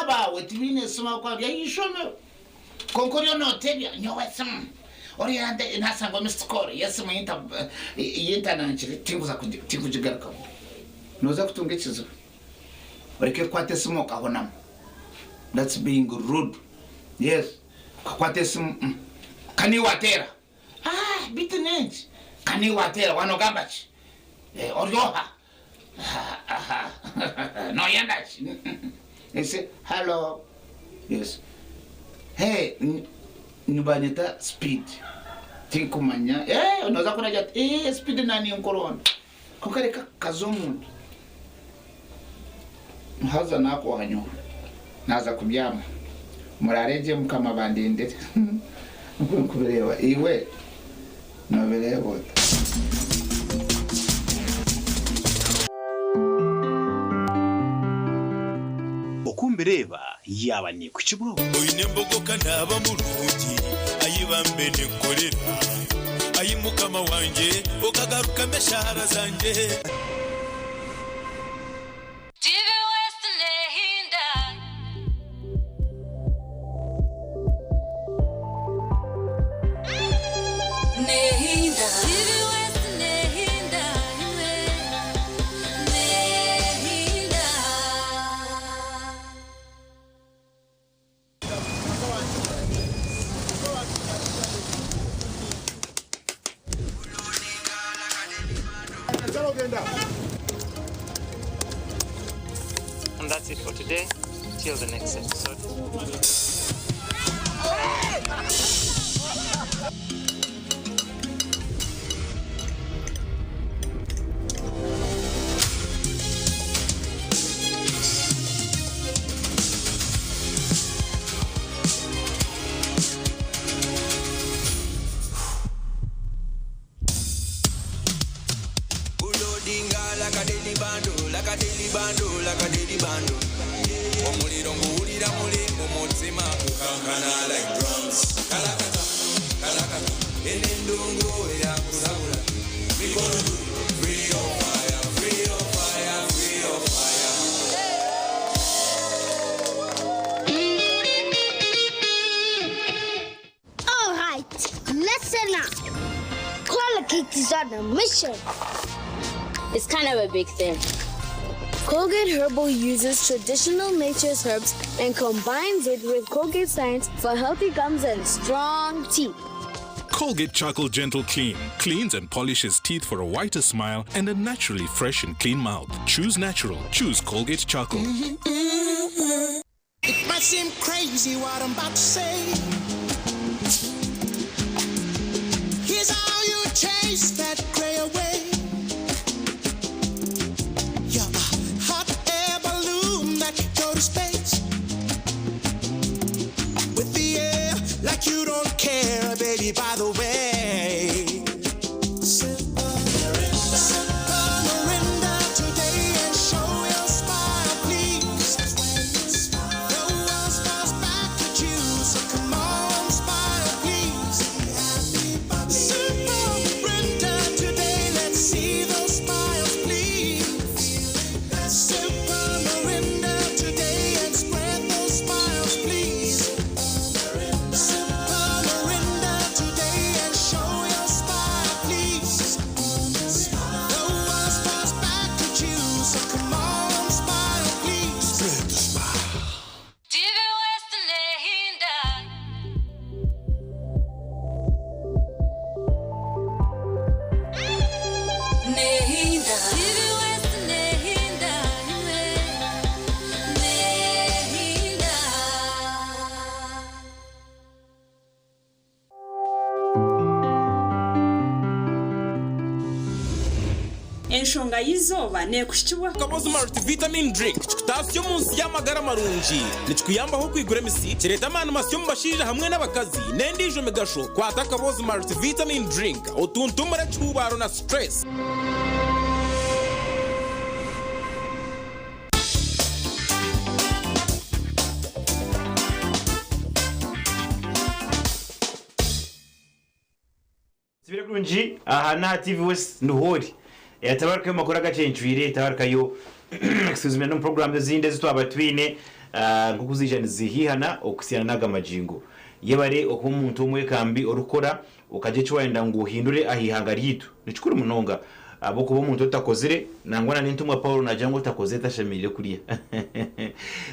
bawe tibine soma kwa bya yishome konkoryo no tebya nyowe sam ori ande nasangwa mistcore yes mu internet tinguza tingujigaruka noza kutungekiza oreke kwate smoke abonamo that's being rude yes kwate kani watera bitnage kani watera wanogambachi oryoha no yandachi they say hello yes hey nubanyeta speed tinkumanya unoza kunaja speed nani onkorona kukareka kazomuntu haza nako wanyo naza kubyama murareje mukama bandendere kubirewa iwe nobirewa okumbireba yaba ni ku kibuga oyinembogoka naba mulungi ayibambe nekorera ayimukama wanje okagaruka meshara zanje And that's it for today. Till the next episode. Is on a mission. It's kind of a big thing. Colgate Herbal uses traditional nature's herbs and combines it with Colgate Science for healthy gums and strong teeth. Colgate Charcoal Gentle Clean cleans and polishes teeth for a whiter smile and a naturally fresh and clean mouth. Choose natural. Choose Colgate Charcoal. It might seem crazy what I'm about to say. Here's how you chase that gray away. You're a hot air balloon that can go to space. With the air like you don't care, baby, by the way. enshonga yizoba nekushikibwa kabozi multivitamin drink chikutasyo munsi y'amagara marungi nichikuyambaho kwigura emisi kireta amani masyo mu bashija hamwe n'abakazi n'endijo migasho kwata kabozi multivitamin drink otuntumure chubaro na stress. Sibira kurungi aha na TV West nduhori yatabarka makuru agacyenchwire tabarka yo excuse me no program zinde zitwa batwine nk'ukuzijana zihihana okusiyana n'agamajingo yebare okumuntu umwe kambi orukora ukaje cywenda ngo uhindure ahihanga ryitu nicukuri munonga abo kuba umuntu utakozere nangwana n'intumwa Paul na jango utakoze tashamire kuriya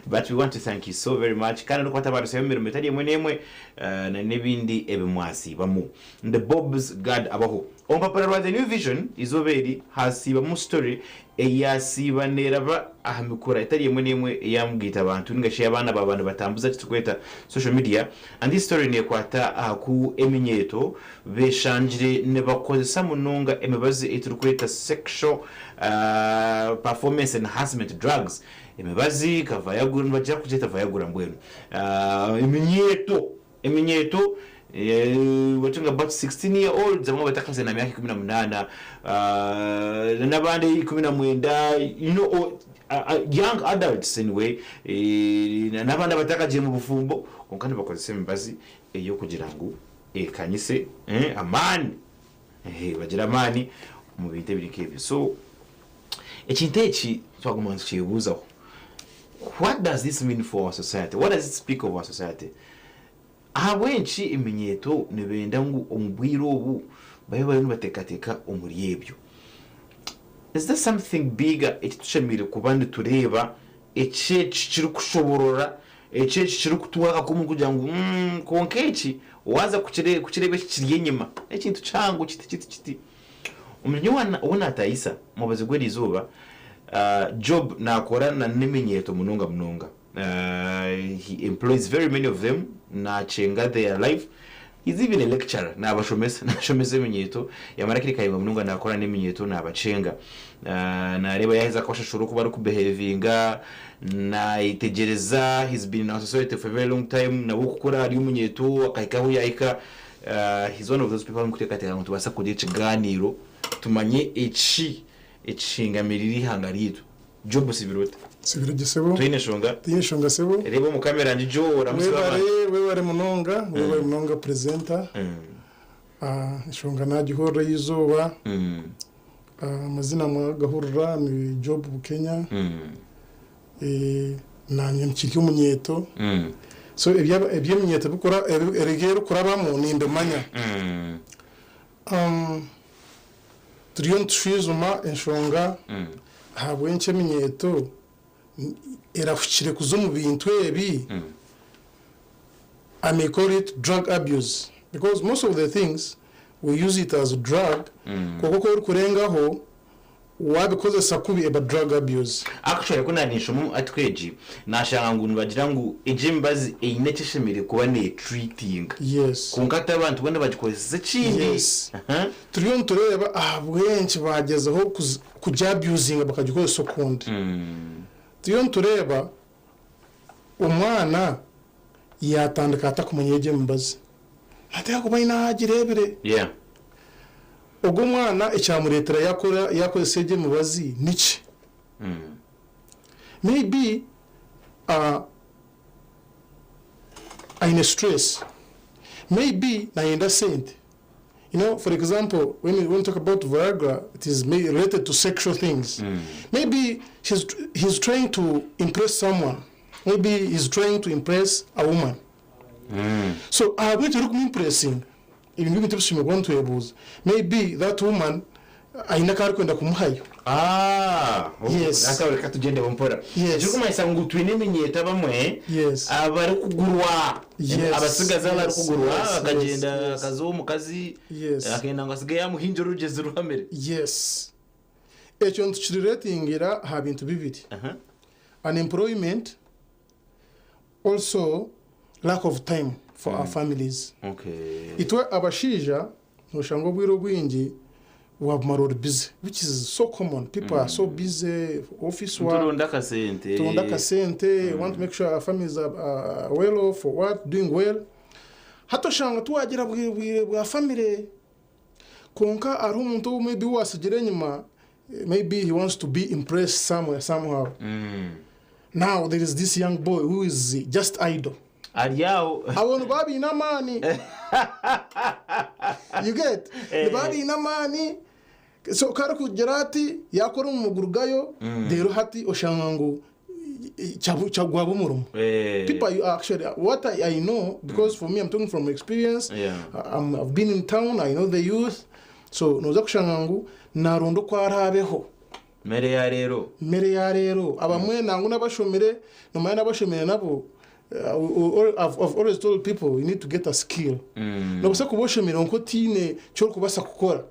but we want to thank you so very much kana no kwata baruse mbere metali mwenemwe na nebindi ebimwasi bamu the Bob's Gad Abaho on papara the new vision izoberi hasiba mu story eyasiba neraba ahamikura itari mwenemwe yambwita abantu ngashe abana babantu batambuza tukweta social media and this story ne kwata ku eminyeto beshanjire ne bakozesa munonga emibazi etukweta sexual performance enhancement drugs emibazi kavayagura bajya kujeta vayagura mbwenu eminyeto watunga about 16 year old zamwe batakaze na miaka 18 nabande 19 you know young adults anyway nabanda batakaje mu bufumbo konkane bakozese embazi eyo kugira ngo ekanyise amani bagira amani mu binte birikebyo so ekintechi twagumanze chibuzaho what does this mean for our society? What does it speak of our society? Abenshi iminyeto nebenda ngo omubwiro obu baye batekateka omuriyebyo. Is there something bigger ekitushamire kubandi tureba echechi kiri kushoborora echechi kiri kutuwaka kumu kugira ngo konkechi waza kuchirebe kiri nyuma ekintu changu kiti umuryo wana atayisa mubaze gweri izuba job nakora na nemenyeto munonga he employs very many of them na chenga their life. He's even a lecturer na abashomese menyeto yamara kiri kayimba munonga nakora nemenyeto na abachenga na reba yaheza kwashashuru kuba ari kubehavinga na itegereza. He's been in our society for a very long time na bukukora ari umunyeto akahikaho yaika. He's one of those people who kutekateka ngo tubasa kujya kiganiro tumanye ecishinga miriri hangaritu job sibirota sibiro gisebo tuyine shonga sebo rebo mu kamera ndijo ramusaba wewe munonga presenter shonga najihora yizoba amazina mwagahurura ni job Kenya nanye nchiki umunyeto so ebya munyeto bukora eregero kurabamo nindomanya turiyo twizuma enshonga habwenche minyeto erafukire kuzo mu bintu ebi I may call it drug abuse because most of the things we use it as a drug koko kurengaho wabikoze sakubi eba drug abuse. Actually kuna nishomu atweji nashanga ngo bagira ngo ejimbazi eineteshemere kuba ne treating. Yes. Kunkata abantu bane bagikozese kindi. Yes. Turiyo tureba abwenchi bagezeho kujya abusing bakagikoze sokundi. Turiyo tureba umwana yatandika atakumenyeje mbazi. Ataya kuba inagirebere. Yeah. Ogo mwana icyamuretera yakora seje mubazi nici maybe in stress, maybe na innocent. You know, for example, when we talk about Viagra, it is related to sexual things. Maybe he's trying to impress someone. Maybe he's trying to impress a woman. So I'm going to look impressing. Maybe that woman ainakari kwenda kumuhayo. Yes. Aka reka tugende bompora. Yes. Jukuma isangu twine menyeta bamwe. Yes. Abari kugurwa. Yes. Abasigaza bari kugurwa akagenda kazo mu kazi. Yes. Akenda ngasiga yamuhinje rugeze ruhamere. Yes. Echo ntchiratingira ha bintu bibiri. Unemployment, also lack of time for our families. Okay. Itwe abashija noshango bwiro bwingi wamaror busy, which is so common. People are so busy, office work. Turonda kasente. Want to make sure our families are well off for what, doing well. Hato shanga tuwagira bwa family. Konka ari umuntu maybe wasagire nyuma, maybe he wants to be impressed somewhere somehow. Now there is this young boy who is just idle. Ariao. Awonu babi ina money. You get? The babi ina money. So kara kugerati yakora mu mugurugayo dero hati oshangangu chagwabo murumo. People you actually what I know because for me I'm talking from experience. I've been in town, I know the youth. So noza kushangangu narondo kwa arabeho. Mere ya rero abamwe nangu nabashomere no mayana bashomere nabo. I've always told people you need to get a skill. No basa kuboshomera onko tine cyo kubasa gukora.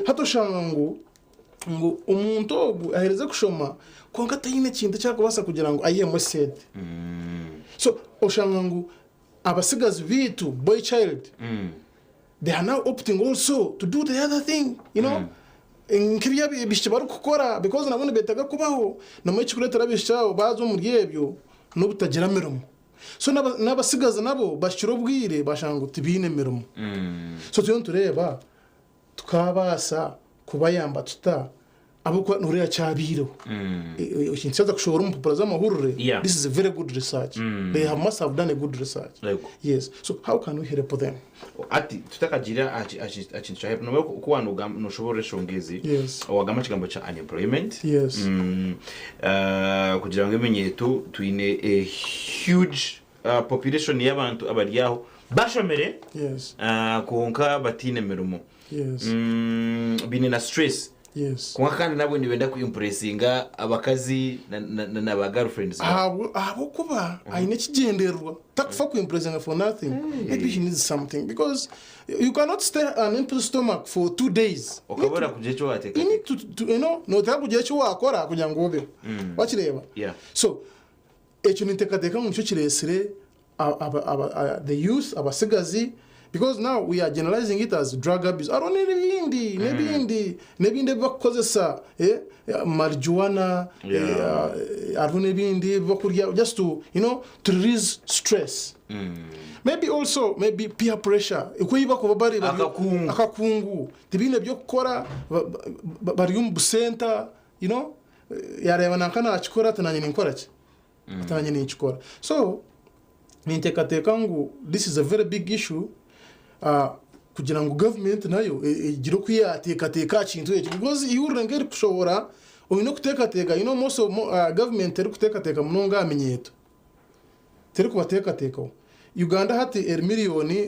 Hato shangangu ngo umuntu ogu ahereze kushoma konka tayine kintu cyakubasa kugira ngo ayemo set. So oshangangu abasigazi bitu boy child. They are now opting also to do the other thing, you know. Nkibya bishibara gukora because nabone betaga kubaho no mu cyikuretera bishaho bazo mu ryebyo no butagira mirumo. So nabasigaza nabo bashiro bwire bashanga tibine mirumo. So tuyo tureba tukabasa kubayamba tuta abukwa nuriya cyabiro. Ukinsaza kushora umupapuro amahurure. This is a very good research. They must have done a good research. Yes. So how can we help them? Ati tutakagira akintu help no kuwanuga no shobore shongezi. Wagama kigambo cha unemployment. Yes. Kugira ngo imenyeto tuine a huge population y'abantu abariyaho bashomere. Yes. Konka batine mirumo. Yes. Bine na stress. Yes. Kwa kandi nabo nibenda ku impressinga abakazi na ba girlfriends. Abo kuba aine kigenderwa takufa ku impressinga for nothing. Maybe he needs something because you cannot stay an empty stomach for 2 days. Okabora kuje cyo wateka. You need to you know no takuje cyo wakora kugira ngo obe. Wakireba. So echo nitekateka mu cyo kiresire the youth abasigazi because now we are generalizing it as drug abuse. Arone nebindi bakozesa marijuana arone bindi bakurya just to you know to release stress. Maybe also peer pressure. Ikuyiba ko bari akakungu tibine byo gukora bari busenta you know yareba nankana akikora tananye ninkora ki tananye nikikora. So nintekateka ngo this is a very big issue. Kugira ngo government nayo igiro kwiyatekateka kintu ekyo because iurengeri kushobora oyino kutekateka you know most of government eri kutekateka munonga amenyeto teri kubatekateka Uganda hati 1 million